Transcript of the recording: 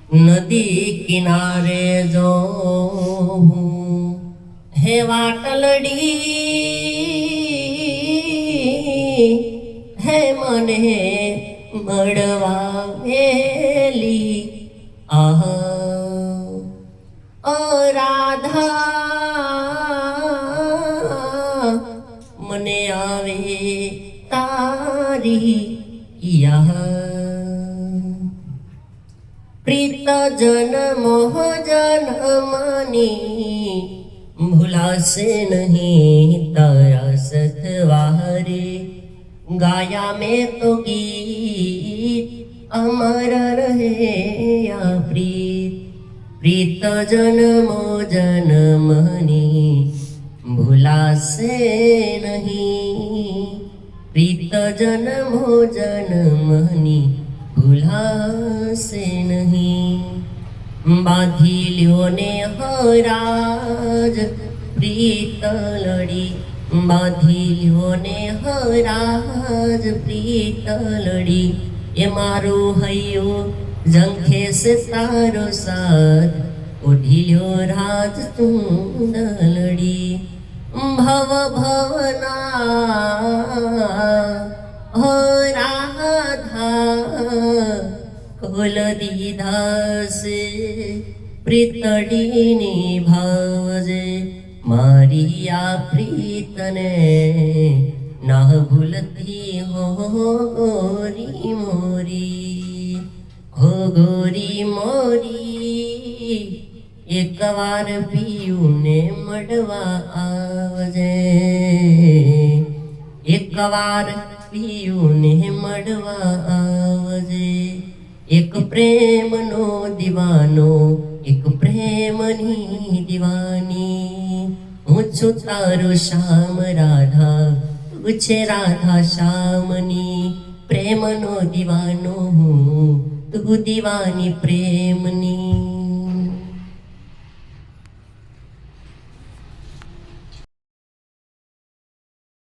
નદી કિનારે જો હે વાટલડી હે મને મળવા વેલી આહ ઓ રાધા મને આવે તારી યાહ प्रीत जन्म हो जन्मनी भुलासे नहीं तारा सतवारे गाया में तो गीत अमर रहे या प्रीत प्रीत जन्मो जन्मनी भुलासे नहीं प्रीत जन्मो जन्मनी भूलासे नहीं बांधी ल्यो ने हराज प्रीत लड़ी बांधी ल्यो ने हराज प्रीत लड़ी ये मारो हयो जंखे से तारो साथ ओढ़ी ल्यो राज लड़ी भव भवना हो राधा कोल दीदासे प्रीतડીની ભાવજે મારી આ પ્રીતને ના ભૂલતી હો ગોરી મોરી હો ગોરી મોરી એકવાર પીયુને મળવા આવજે એકવાર પીયુને મળવા આવજે એક પ્રેમનો દીવાનો એક પ્રેમની દીવાની હું છું તારો શ્યામ રાધા તું છે રાધા શ્યામની પ્રેમનો દીવાનો હું તું દીવાની પ્રેમની